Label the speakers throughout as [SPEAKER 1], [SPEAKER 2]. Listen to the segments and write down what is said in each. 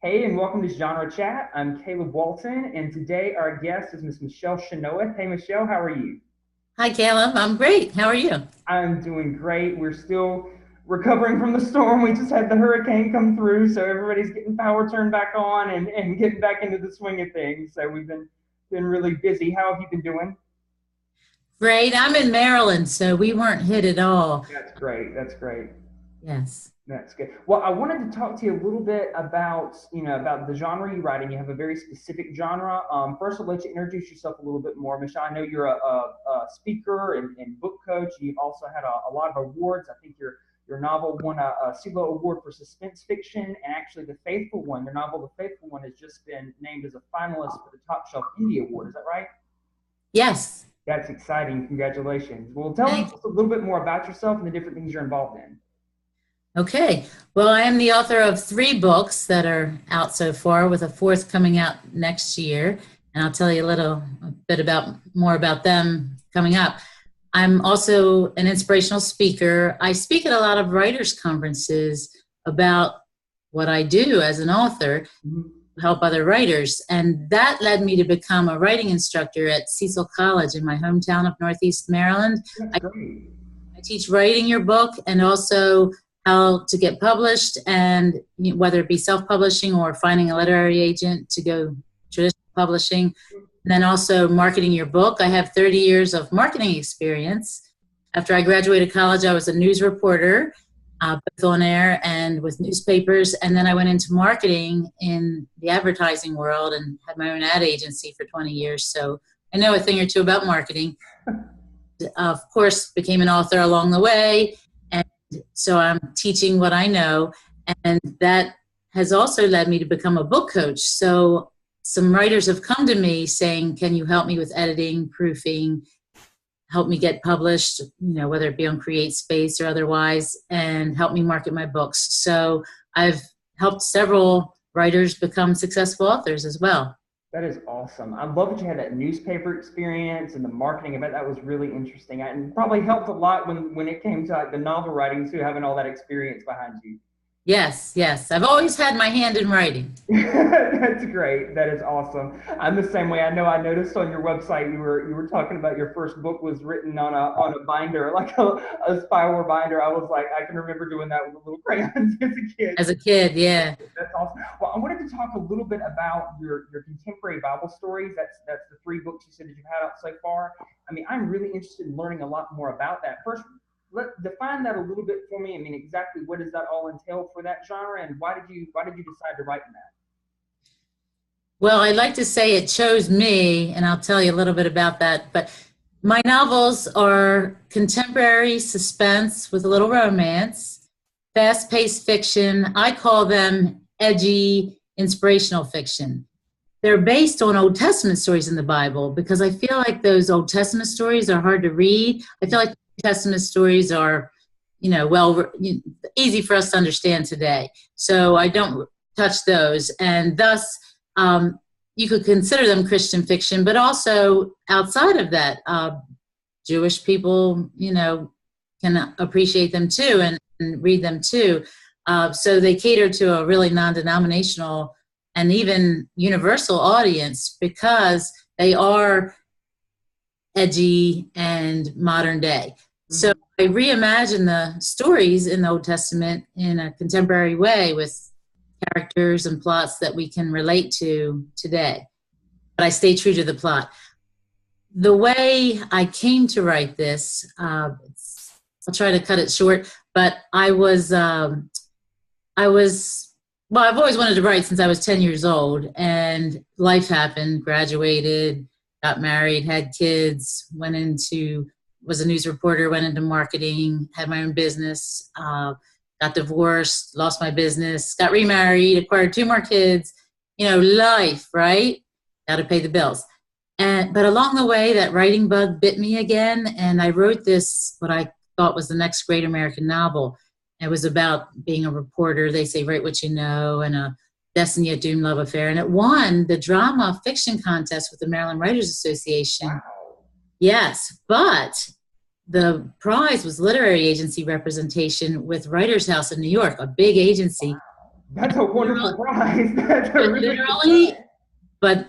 [SPEAKER 1] Hey, and welcome to Genre Chat. I'm Caleb Walton, and today our guest is Miss Michele Chynoweth. Hey, Michelle, how are you?
[SPEAKER 2] Hi, Caleb. I'm great. How are you?
[SPEAKER 1] I'm doing great. We're still recovering from the storm. We just had the hurricane come through, so everybody's getting power turned back on and getting back into the swing of things. So we've been really busy. How have you been doing?
[SPEAKER 2] Great. I'm in Maryland, so we weren't hit at all.
[SPEAKER 1] That's great. That's great.
[SPEAKER 2] Yes.
[SPEAKER 1] That's good. Well, I wanted to talk to you a little bit about, about the genre you write in. You have a very specific genre. First, I'll let you introduce yourself a little bit more. Michelle, I know you're a speaker and book coach. You've also had a lot of awards. I think your novel won a CELO award for suspense fiction, and actually The Faithful One, your novel The Faithful One, has just been named as a finalist for the Top Shelf Indie Award. Is that right?
[SPEAKER 2] Yes.
[SPEAKER 1] That's exciting. Congratulations. Well, tell us
[SPEAKER 2] Thank
[SPEAKER 1] a little bit more about yourself and the different things you're involved in.
[SPEAKER 2] Okay. Well, I am the author of three books that are out so far, with a fourth coming out next year. And I'll tell you a bit about more about them coming up. I'm also an inspirational speaker. I speak at a lot of writers' conferences about what I do as an author,
[SPEAKER 1] Mhm.
[SPEAKER 2] help other writers. And that led me to become a writing instructor at Cecil College in my hometown of Northeast Maryland.
[SPEAKER 1] That's
[SPEAKER 2] I,
[SPEAKER 1] great.
[SPEAKER 2] I teach writing your book and also how to get published, and whether it be self-publishing or finding a literary agent to go traditional publishing. And then also marketing your book. I have 30 years of marketing experience. After I graduated college, I was a news reporter, both on air and with newspapers. And then I went into marketing in the advertising world and had my own ad agency for 20 years. So I know a thing or two about marketing. Of course, became an author along the way. And so I'm teaching what I know. And that has also led me to become a book coach. So some writers have come to me saying, can you help me with editing, proofing, help me get published, whether it be on Create Space or otherwise, and help me market my books. So I've helped several writers become successful authors as well.
[SPEAKER 1] That is awesome. I love that you had that newspaper experience and the marketing of it. That was really interesting, and probably helped a lot when it came to like the novel writing too, having all that experience behind you.
[SPEAKER 2] Yes, yes. I've always had my hand in writing.
[SPEAKER 1] That's great. That is awesome. I'm the same way. I know. I noticed on your website you were talking about your first book was written on a binder, like a spiral binder. I was like, I can remember doing that with the little crayons as a kid.
[SPEAKER 2] As a kid, yeah.
[SPEAKER 1] That's awesome. Well, I wanted to talk a little bit about your contemporary Bible stories. That's the three books you said that you've had out so far. I mean, I'm really interested in learning a lot more about that. First, define that a little bit for me. I mean, exactly what does that all entail for that genre, and why did you decide to write in that?
[SPEAKER 2] Well, I'd like to say it chose me, and I'll tell you a little bit about that. But my novels are contemporary suspense with a little romance, fast paced fiction. I call them edgy, inspirational fiction. They're based on Old Testament stories in the Bible because I feel like those Old Testament stories are hard to read. I feel like Old Testament stories are, easy for us to understand today. So I don't touch those. And thus, you could consider them Christian fiction, but also outside of that, Jewish people, can appreciate them too and read them too. So they cater to a really non-denominational and even universal audience because they are edgy and modern day. So
[SPEAKER 1] Mhm.
[SPEAKER 2] I reimagine the stories in the Old Testament in a contemporary way with characters and plots that we can relate to today. But I stay true to the plot. The way I came to write this, I'll try to cut it short, but well, I've always wanted to write since I was 10 years old, and life happened, graduated, got married, had kids, was a news reporter, went into marketing, had my own business, got divorced, lost my business, got remarried, acquired two more kids, life, right? Got to pay the bills. But along the way, that writing bug bit me again, and I wrote what I thought was the next great American novel. It was about being a reporter. They say, write what you know, and a destiny of doomed love affair. And it won the drama fiction contest with the Maryland Writers Association.
[SPEAKER 1] Wow.
[SPEAKER 2] Yes, but the prize was literary agency representation with Writers House in New York, a big agency.
[SPEAKER 1] That's a wonderful prize. That's a really good
[SPEAKER 2] Literally,
[SPEAKER 1] prize.
[SPEAKER 2] but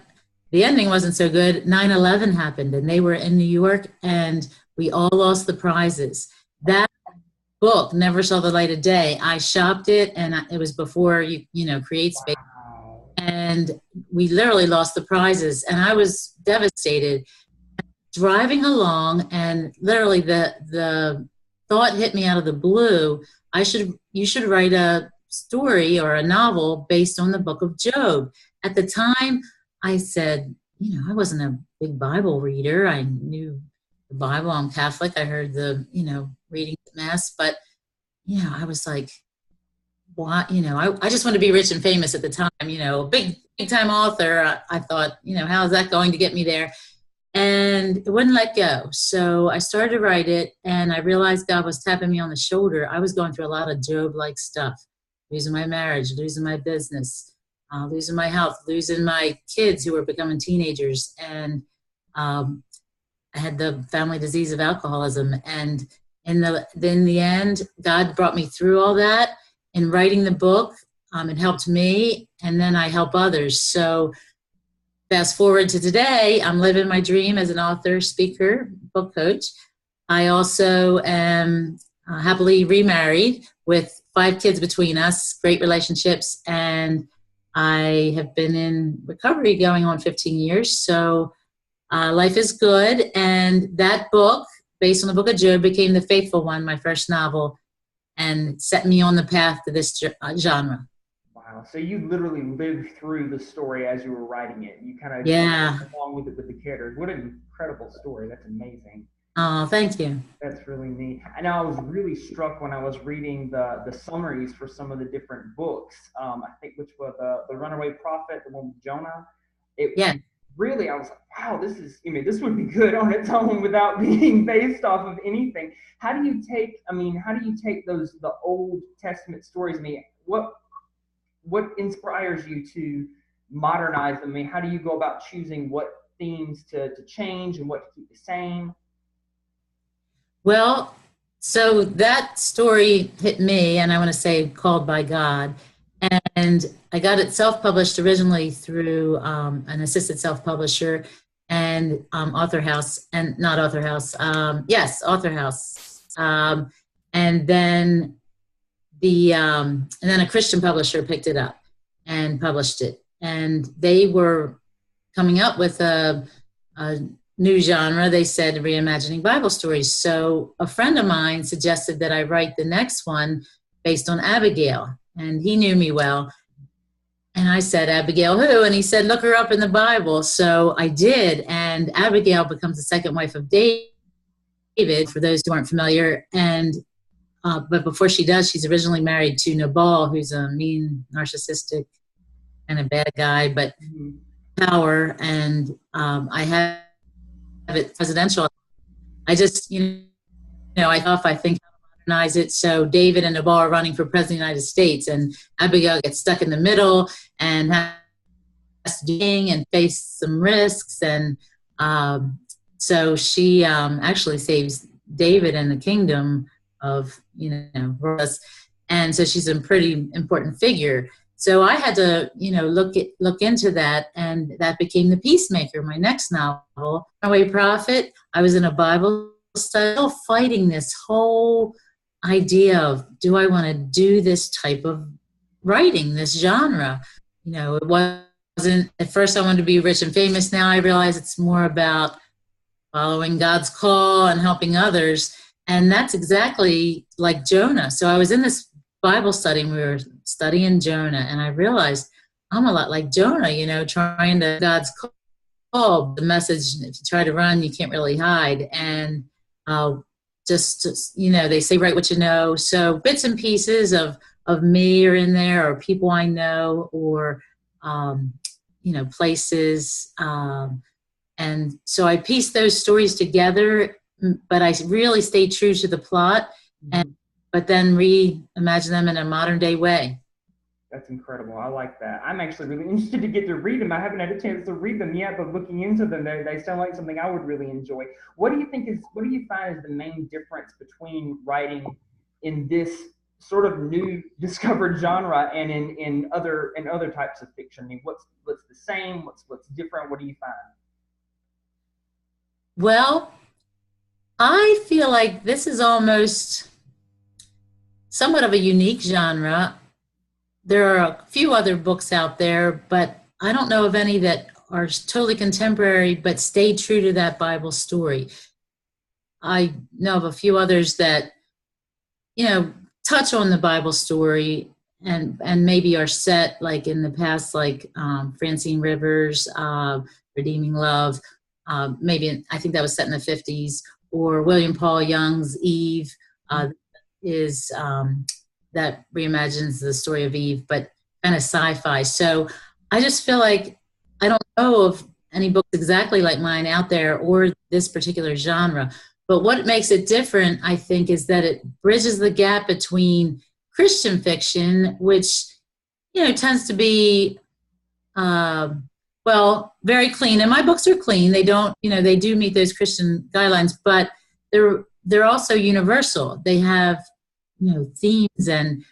[SPEAKER 2] the ending wasn't so good. 9/11 happened, and they were in New York, and we all lost the prizes. That book never saw the light of day. I shopped it, and it was before create space,
[SPEAKER 1] Wow.
[SPEAKER 2] and we literally lost the prizes, and I was devastated. Driving along, and literally the thought hit me out of the blue. You should write a story or a novel based on the book of Job. At the time, I said, I wasn't a big Bible reader. I knew the Bible. I'm Catholic. I heard the reading at mass, but I was like, why? I just wanted to be rich and famous at the time. A big time author. I thought, how is that going to get me there? And it wouldn't let go. So I started to write it, and I realized God was tapping me on the shoulder. I was going through a lot of Job-like stuff, losing my marriage, losing my business, losing my health, losing my kids who were becoming teenagers. And um, I had the family disease of alcoholism. And in the end, God brought me through all that. In writing the book, it helped me, and then I help others. So fast forward to today, I'm living my dream as an author, speaker, book coach. I also am happily remarried with 5 kids between us, great relationships, and I have been in recovery going on 15 years. So life is good. And that book, based on the book of Job, became The Faithful One, my first novel, and set me on the path to this genre.
[SPEAKER 1] Wow. So you literally lived through the story as you were writing it. You kind of
[SPEAKER 2] Yeah.
[SPEAKER 1] along with it with the characters. What an incredible story. That's amazing.
[SPEAKER 2] Oh, thank you.
[SPEAKER 1] That's really neat. I know I was really struck when I was reading the summaries for some of the different books. I think which was the Runaway Prophet, the one with Jonah. It
[SPEAKER 2] Yeah.
[SPEAKER 1] really, I was like, wow, this is. I mean, this would be good on its own without being based off of anything. How do you take? I mean, how do you take the Old Testament stories? I mean, what inspires you to modernize them? I mean, how do you go about choosing what themes to change and what to keep the same?
[SPEAKER 2] Well, so that story hit me, and I want to say called by God. And I got it self published originally through an assisted self publisher and Author House, and not Author House, yes, Author House. And then and then a Christian publisher picked it up and published it. And they were coming up with a new genre. They said reimagining Bible stories. So a friend of mine suggested that I write the next one based on Abigail, and he knew me well. And I said, Abigail who? And he said, look her up in the Bible. So I did, and Abigail becomes the second wife of David, for those who aren't familiar. And but before she does, she's originally married to Nabal, who's a mean, narcissistic, and a bad guy, but power. And I have it presidential. I just, I think how to modernize it. So David and Nabal are running for president of the United States, and Abigail gets stuck in the middle and has to do and face some risks. And so she actually saves David and the kingdom of, and so she's a pretty important figure. So I had to, look into that, and that became The Peacemaker, my next novel. Runaway Prophet, I was in a Bible study, still fighting this whole idea of, do I want to do this type of writing, this genre? It wasn't, at first I wanted to be rich and famous. Now I realize it's more about following God's call and helping others. And that's exactly like Jonah. So I was in this Bible study, and we were studying Jonah, and I realized I'm a lot like Jonah, trying to God's call, the message. If you try to run, you can't really hide. And just they say, write what you know. So bits and pieces of me are in there, or people I know, or places. And so I pieced those stories together, but I really stayed true to the plot, but then reimagine them in a modern day way.
[SPEAKER 1] That's incredible. I like that. I'm actually really interested to get to read them. I haven't had a chance to read them yet, but looking into them, they sound like something I would really enjoy. What do you find is the main difference between writing in this sort of new discovered genre, and in other types of fiction? I mean, what's the same? What's different? What do you find?
[SPEAKER 2] Well, I feel like this is almost somewhat of a unique genre. There are a few other books out there, but I don't know of any that are totally contemporary but stay true to that Bible story. I know of a few others that, touch on the Bible story and maybe are set like in the past, like Francine Rivers, Redeeming Love. Maybe I think that was set in the 50s, or William Paul Young's Eve is that reimagines the story of Eve, but kind of sci-fi. So I just feel like I don't know of any books exactly like mine out there or this particular genre. But what makes it different, I think, is that it bridges the gap between Christian fiction, which, tends to be, very clean. And my books are clean. They don't, they do meet those Christian guidelines, but they're also universal. They have, themes and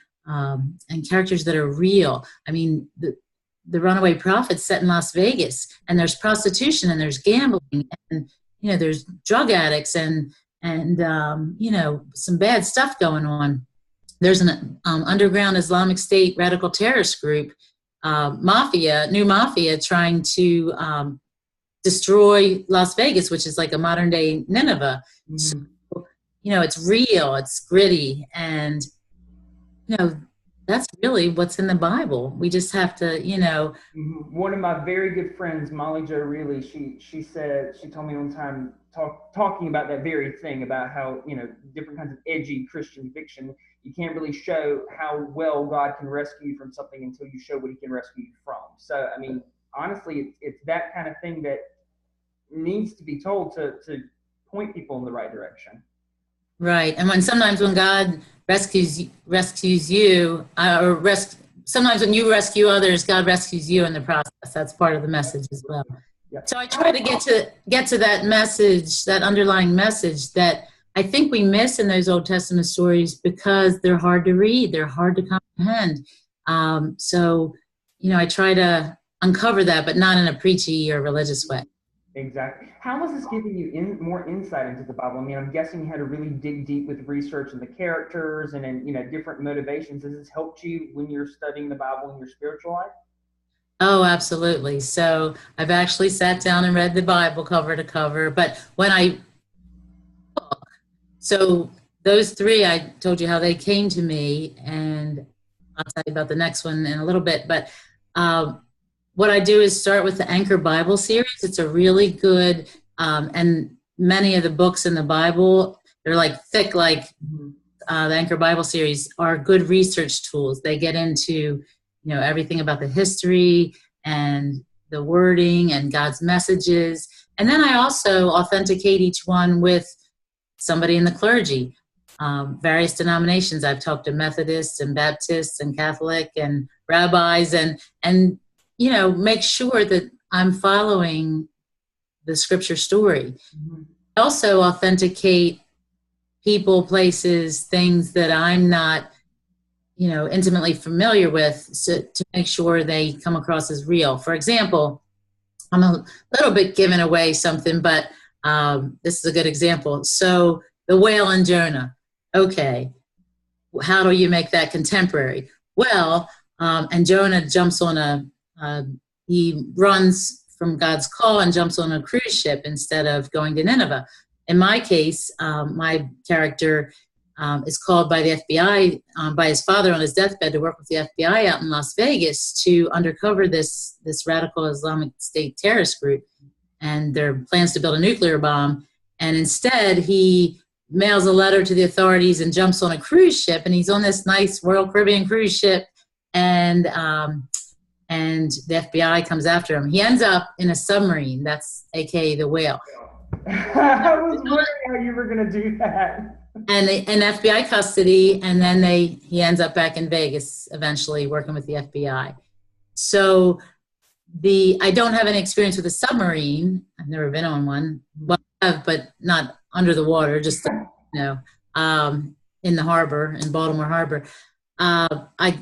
[SPEAKER 2] characters that are real. I mean, the Runaway Prophet's set in Las Vegas, and there's prostitution and there's gambling and there's drug addicts and some bad stuff going on. There's an underground Islamic State radical terrorist group, new mafia, trying to destroy Las Vegas, which is like a modern day Nineveh. Mm-hmm. So, it's real, it's gritty, and that's really what's in the Bible. We just have to,
[SPEAKER 1] One of my very good friends, Molly Jo Reilly, she told me one time, talking about that very thing, about how, different kinds of edgy Christian fiction, you can't really show how well God can rescue you from something until you show what he can rescue you from. So, I mean, honestly, it's that kind of thing that needs to be told to point people in the right direction.
[SPEAKER 2] Right. And sometimes when God rescues you, sometimes when you rescue others, God rescues you in the process. That's part of the message as well. Yep. So I try to get to that message, that underlying message that I think we miss in those Old Testament stories because they're hard to read, they're hard to comprehend. So I try to uncover that, but not in a preachy or religious way.
[SPEAKER 1] Exactly. How was this giving you more insight into the Bible? I mean, I'm guessing you had to really dig deep with research and the characters and then, different motivations. Has this helped you when you're studying the Bible in your spiritual life?
[SPEAKER 2] Oh, absolutely. So I've actually sat down and read the Bible cover to cover, but so those three, I told you how they came to me, and I'll tell you about the next one in a little bit, but what I do is start with the Anchor Bible series. It's a really good, and many of the books in the Bible, they're like thick, like the Anchor Bible series are good research tools. They get into, everything about the history and the wording and God's messages. And then I also authenticate each one with somebody in the clergy, various denominations. I've talked to Methodists and Baptists and Catholic and rabbis and make sure that I'm following the scripture story. Mm-hmm. I also authenticate people, places, things that I'm not, intimately familiar with, so to make sure they come across as real. For example, I'm a little bit giving away something, but this is a good example. So the whale in Jonah. Okay, how do you make that contemporary? Well, and Jonah jumps on he runs from God's call and jumps on a cruise ship instead of going to Nineveh. In my case, my character is called by the FBI, by his father on his deathbed, to work with the FBI out in Las Vegas to undercover this radical Islamic State terrorist group and their plans to build a nuclear bomb. And instead, he mails a letter to the authorities and jumps on a cruise ship. And he's on this nice Royal Caribbean cruise ship, and the FBI comes after him. He ends up in a submarine. That's AKA the whale.
[SPEAKER 1] I was wondering how you were going to do that.
[SPEAKER 2] And in FBI custody, and then he ends up back in Vegas eventually working with the FBI. So I don't have any experience with a submarine. I've never been on one, but not under the water, just in the harbor, in Baltimore Harbor. I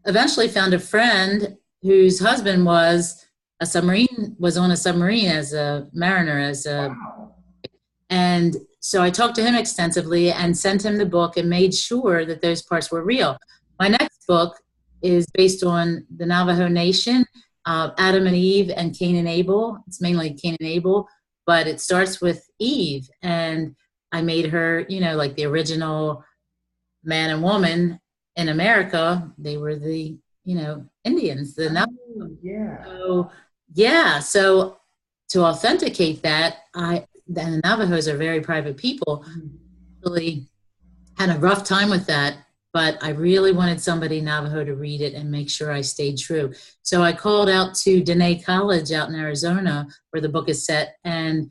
[SPEAKER 2] eventually found a friend whose husband was on a submarine as a mariner,
[SPEAKER 1] Wow.
[SPEAKER 2] and so I talked to him extensively and sent him the book and made sure that those parts were real. My next book is based on the Navajo Nation, Adam and Eve and Cain and Abel. It's mainly Cain and Abel, but it starts with Eve, and I made her, like the original man and woman in America. They were the, Indians, the Navajo.
[SPEAKER 1] Oh, yeah.
[SPEAKER 2] So, yeah, so to authenticate that, the Navajos are very private people. Really had a rough time with that, but I really wanted somebody Navajo to read it and make sure I stayed true. So I called out to Dene College out in Arizona, where the book is set, and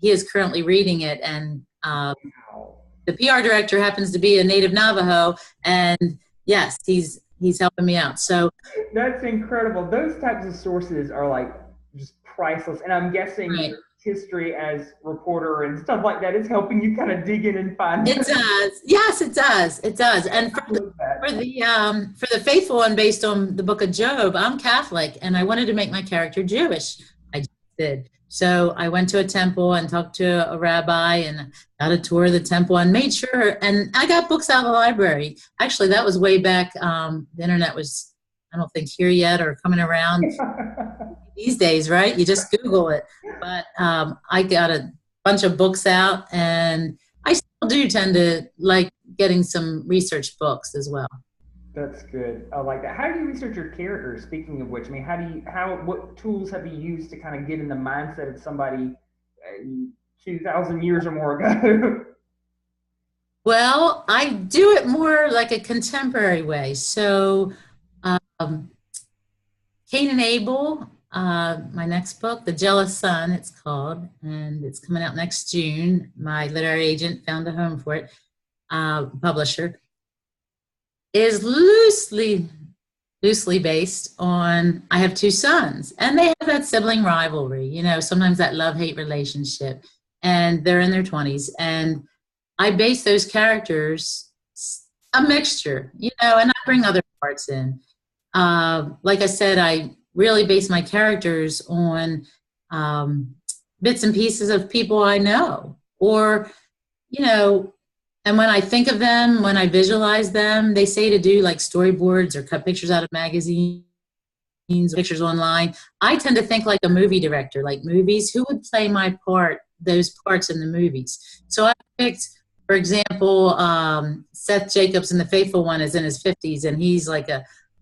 [SPEAKER 2] he is currently reading it. And the PR director happens to be a native Navajo, and yes, he's helping me out. So
[SPEAKER 1] that's incredible. Those types of sources are like just priceless. And I'm guessing
[SPEAKER 2] right.
[SPEAKER 1] your history as reporter and stuff like that is helping you kind of dig in and find
[SPEAKER 2] it. Does. Yes, it does. It does. And for the faithful one based on the book of Job, I'm Catholic and I wanted to make my character Jewish. I just did. So I went to a temple and talked to a rabbi and got a tour of the temple and made sure, and I got books out of the library. Actually, that was way back. The internet was, I don't think, here yet or coming around these days, right? You just Google it. But I got a bunch of books out, and I still do tend to like getting some research books as well.
[SPEAKER 1] That's good. I like that. How do you research your characters? Speaking of which, I mean, what tools have you used to kind of get in the mindset of somebody 2,000 years or more ago?
[SPEAKER 2] Well, I do it more like a contemporary way. So, um, Cain and Abel, my next book, The Jealous Son, it's called, and it's coming out next June. My literary agent found a home for it, publisher. Is loosely based on, I have two sons and they have that sibling rivalry, sometimes that love-hate relationship, and they're in their 20s, and I base those characters a mixture, and I bring other parts in. Like I said, I really base my characters on bits and pieces of people I know, or and when I think of them, when I visualize them, they say to do like storyboards or cut pictures out of magazines, pictures online. I tend to think like a movie director, like movies. Who would play my part, those parts in the movies? So I picked, for example, Seth Jacobs in The Faithful One is in his 50s, and he's like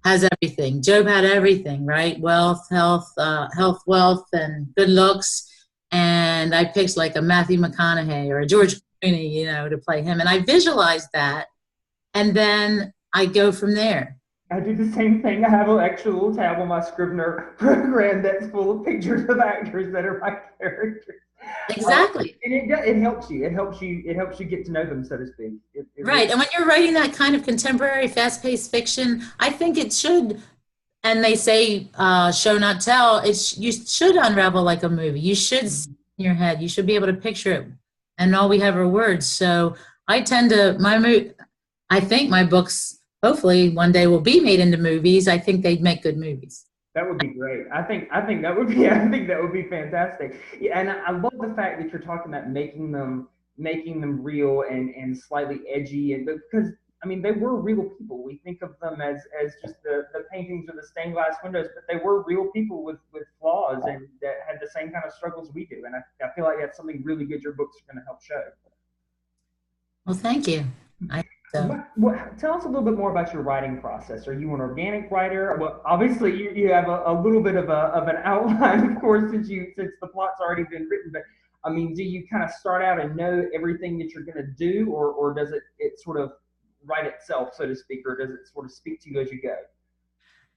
[SPEAKER 2] has everything. Job had everything, right? Wealth, health, wealth, and good looks. And I picked like a Matthew McConaughey or a George Clooney, to play him. And I visualize that, and then I go from there.
[SPEAKER 1] I do the same thing. I have an extra little tab on my Scrivener program that's full of pictures of actors that are my characters.
[SPEAKER 2] Exactly.
[SPEAKER 1] And it helps you. It helps you get to know them, so to speak.
[SPEAKER 2] Right.
[SPEAKER 1] Really,
[SPEAKER 2] and when you're writing that kind of contemporary, fast-paced fiction, I think it should, and they say show not tell, you should unravel like a movie. You should see in your head. You should be able to picture it. And all we have are words. So I tend to, I think my books hopefully one day will be made into movies. I think they'd make good movies.
[SPEAKER 1] that would be great. I think that would be fantastic. Yeah, and I love the fact that you're talking about making them real and slightly edgy, and because I mean they were real people. We think of them as just the paintings or the stained glass windows, but they were real people with flaws and that had the same kind of struggles we do. And I feel like that's something really good your books are going to help show.
[SPEAKER 2] Well, thank you.
[SPEAKER 1] Tell us a little bit more about your writing process. Are you an organic writer? Well, obviously you have a little bit of an outline, of course, since the plot's already been written. But I mean, do you kind of start out and know everything that you're going to do, or does it sort of write itself, so to speak, or does it sort of speak to you as you go?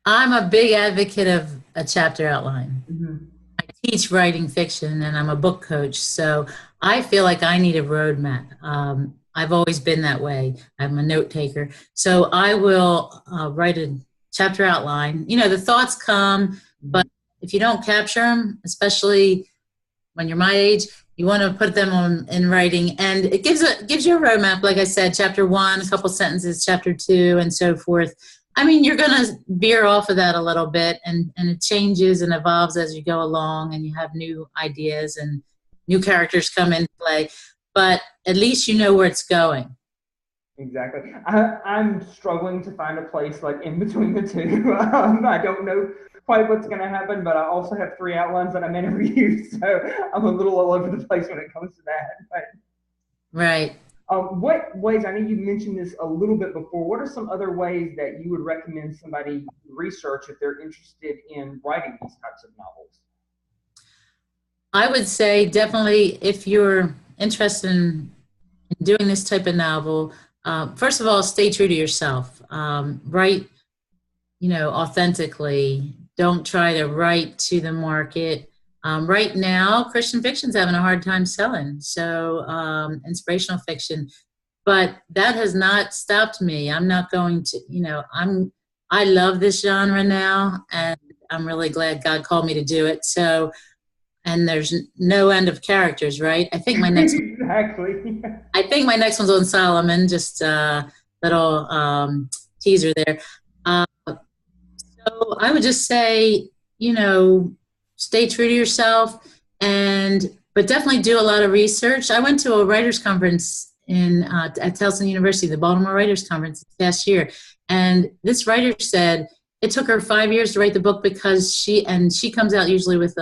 [SPEAKER 2] I'm a big advocate of a chapter outline.
[SPEAKER 1] Mm-hmm.
[SPEAKER 2] I teach writing fiction, and I'm a book coach, so I feel like I need a roadmap. I've always been that way. I'm a note taker. So I will write a chapter outline. The thoughts come, but if you don't capture them, especially when you're my age, You want to put them on in writing, and it gives you a roadmap. Like I said, chapter 1, a couple sentences, chapter 2, and so forth. I mean, you're going to veer off of that a little bit, and it changes and evolves as you go along, and you have new ideas and new characters come into play. But at least you know where it's going.
[SPEAKER 1] Exactly. I'm struggling to find a place like in between the two. I don't know quite what's going to happen, but I also have 3 outlines that I may never use, so I'm a little all over the place when it comes to that. But,
[SPEAKER 2] right.
[SPEAKER 1] What ways, I know you mentioned this a little bit before, what are some other ways that you would recommend somebody research if they're interested in writing these types of novels?
[SPEAKER 2] I would say definitely if you're interested in doing this type of novel, first of all, stay true to yourself. Write, authentically. Don't try to write to the market. Right now, Christian fiction's having a hard time selling, so inspirational fiction. But that has not stopped me. I'm not going to, I love this genre now, and I'm really glad God called me to do it. So, and there's no end of characters, right? I think my next
[SPEAKER 1] exactly.
[SPEAKER 2] I think my next one's on Solomon. Just a little teaser there. So I would just say, stay true to yourself, but definitely do a lot of research. I went to a writers' conference at Towson University, the Baltimore Writers' Conference last year, and this writer said it took her 5 years to write the book because she comes out usually with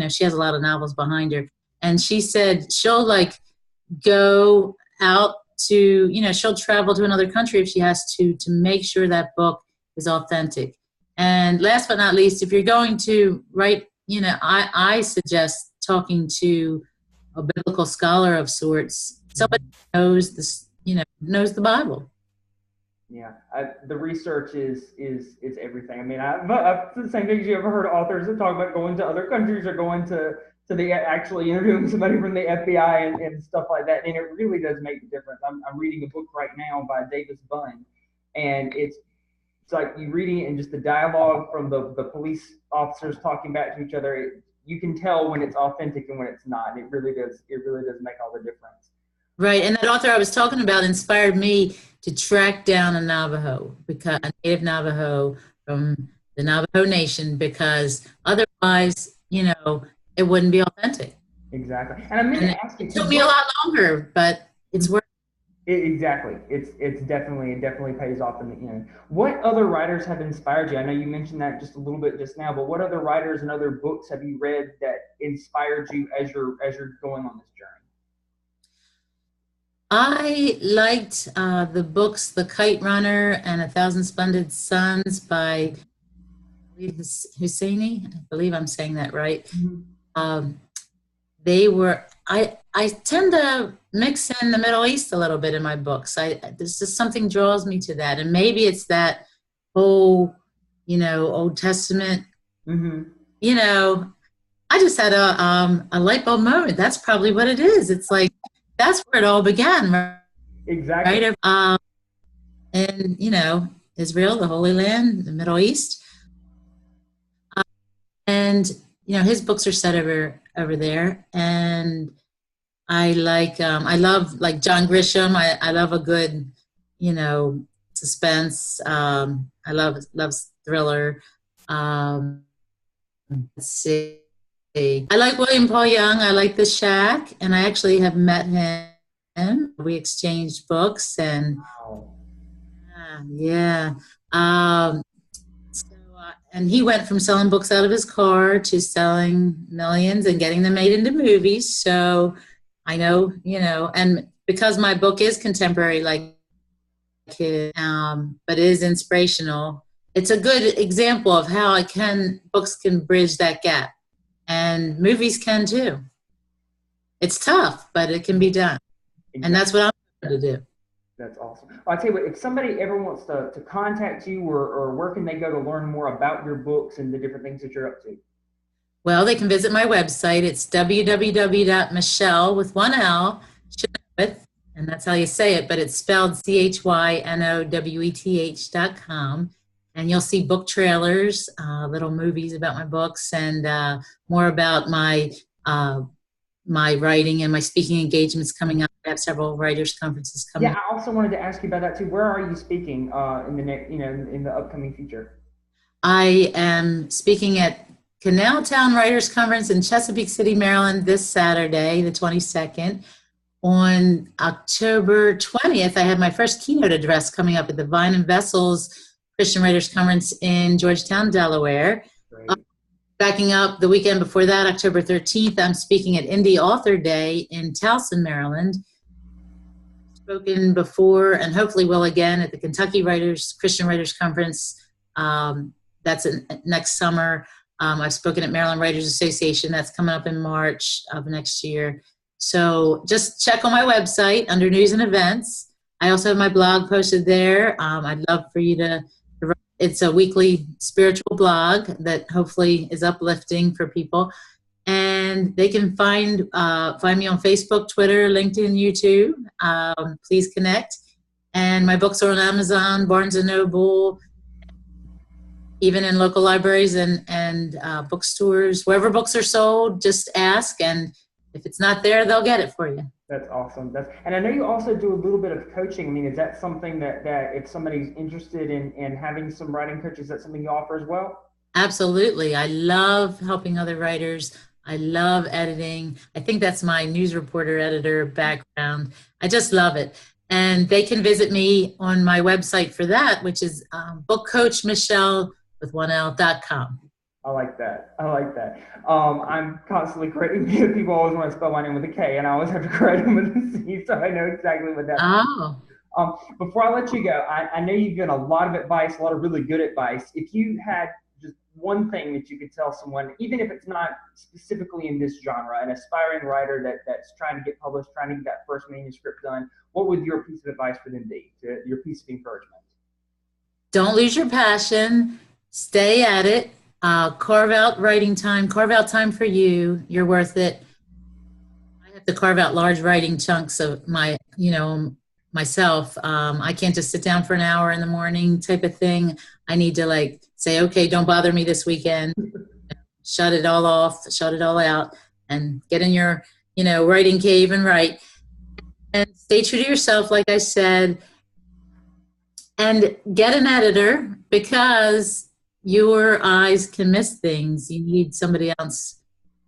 [SPEAKER 2] she has a lot of novels behind her, and she said she'll go out to, she'll travel to another country if she has to make sure that book is authentic. And last but not least, if you're going to write, I suggest talking to a biblical scholar of sorts, somebody who knows this, knows the Bible.
[SPEAKER 1] Yeah, the research is everything. I mean, I've the same things. You ever heard authors that talk about going to other countries or going to the actually interviewing somebody from the FBI and stuff like that, and it really does make a difference. I'm reading a book right now by Davis Bunn, and it's like you reading it and just the dialogue from the police officers talking back to each other. You can tell when it's authentic and when it's not. It really does make all the difference.
[SPEAKER 2] Right, and that author I was talking about inspired me to track down a native Navajo from the Navajo Nation, because otherwise, it wouldn't be authentic.
[SPEAKER 1] Exactly. And I meant to ask you,
[SPEAKER 2] it took me a lot longer, but it's worth
[SPEAKER 1] it. Exactly. It definitely pays off in the end. What other writers have inspired you? I know you mentioned that just a little bit just now, but what other writers and other books have you read that inspired you as you're going on this journey?
[SPEAKER 2] I liked the books The Kite Runner and A Thousand Splendid Suns by Husseini. I believe I'm saying that right. Mm-hmm. They were, I tend to mix in the Middle East a little bit in my books. There's just something draws me to that. And maybe it's that whole, Old Testament, mm-hmm. I just had a light bulb moment. That's probably what it is. It's like, that's where it all began, right?
[SPEAKER 1] Exactly.
[SPEAKER 2] Right? And, Israel, the Holy Land, the Middle East. And, his books are set over there. And I love John Grisham. I love a good, suspense. I love thriller. Let's see. I like William Paul Young. I like The Shack, and I actually have met him. We exchanged books, and
[SPEAKER 1] wow.
[SPEAKER 2] Yeah. And he went from selling books out of his car to selling millions and getting them made into movies. So I know, and because my book is contemporary, but it is inspirational. It's a good example of how books can bridge that gap. And movies can too. It's tough, but it can be done. Exactly. And that's what I'm trying to do.
[SPEAKER 1] That's awesome. Well, I tell you what, if somebody ever wants to contact you, or where can they go to learn more about your books and the different things that you're up to?
[SPEAKER 2] Well, they can visit my website. It's www.michele with one L, Chynoweth, and that's how you say it, but it's spelled CHYNOWETH.com. And you'll see book trailers, little movies about my books, and more about my my writing and my speaking engagements coming up. I have several writers conferences coming
[SPEAKER 1] Yeah,
[SPEAKER 2] up.
[SPEAKER 1] I also wanted to ask you about that too. Where are you speaking in the next, in the upcoming future?
[SPEAKER 2] I am speaking at Canal Town Writers Conference in Chesapeake City, Maryland this Saturday, the 22nd. On October 20th, I have my first keynote address coming up at the Vine and Vessels Christian Writers Conference in Georgetown, Delaware.
[SPEAKER 1] Great.
[SPEAKER 2] Backing up the weekend before that, October 13th, I'm speaking at Indie Author Day in Towson, Maryland. Spoken before and hopefully will again at the Kentucky Christian Writers Conference. That's next summer. I've spoken at Maryland Writers Association. That's coming up in March of next year. So just check on my website under news and events. I also have my blog posted there. I'd love for you to, it's a weekly spiritual blog that hopefully is uplifting for people. And they can find me on Facebook, Twitter, LinkedIn, YouTube. Please connect. And my books are on Amazon, Barnes & Noble, even in local libraries and bookstores. Wherever books are sold, just ask. And if it's not there, they'll get it for you.
[SPEAKER 1] That's awesome. And I know you also do a little bit of coaching. I mean, is that something that if somebody's interested in having some writing coach, is that something you offer as well?
[SPEAKER 2] Absolutely. I love helping other writers. I love editing. I think that's my news reporter editor background. I just love it. And they can visit me on my website for that, which is bookcoachmichele.com.
[SPEAKER 1] I like that. I'm constantly correcting people. Always want to spell my name with a K, and I always have to correct them with a C, so I know exactly what that
[SPEAKER 2] Oh.
[SPEAKER 1] means. Before I let you go, I know you've given a lot of advice, a lot of really good advice. If you had just one thing that you could tell someone, even if it's not specifically in this genre, an aspiring writer that's trying to get published, trying to get that first manuscript done, what would your piece of advice for them be, your piece of encouragement?
[SPEAKER 2] Don't lose your passion. Stay at it. Carve out writing time. Carve out time for you. You're worth it. I have to carve out large writing chunks of myself. I can't just sit down for an hour in the morning type of thing. I need to say, okay, don't bother me this weekend. Shut it all off, shut it all out, and get in your, writing cave and write. And stay true to yourself, like I said, and get an editor because your eyes can miss things. You need somebody else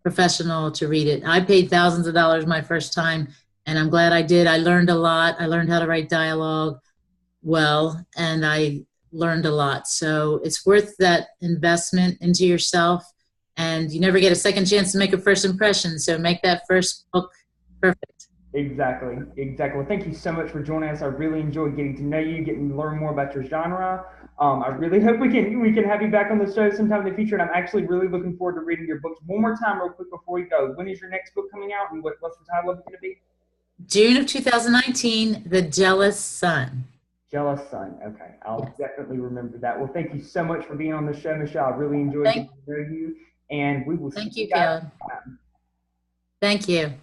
[SPEAKER 2] professional to read it. I paid thousands of dollars my first time, and I'm glad I did. I learned a lot. I learned how to write dialogue well, and I learned a lot. So it's worth that investment into yourself, and you never get a second chance to make a first impression. So make that first book perfect.
[SPEAKER 1] Exactly. Well, thank you so much for joining us. I really enjoyed getting to know you, getting to learn more about your genre. I really hope we can have you back on the show sometime in the future, and I'm actually really looking forward to reading your books. One more time, real quick, before we go. When is your next book coming out, and what's the title of it going to be?
[SPEAKER 2] June of 2019, The Jealous Son.
[SPEAKER 1] Jealous Son. Okay, I'll definitely remember that. Well, thank you so much for being on the show, Michele. I really enjoyed getting to know you, and we will
[SPEAKER 2] see
[SPEAKER 1] you guys next time.
[SPEAKER 2] Thank you.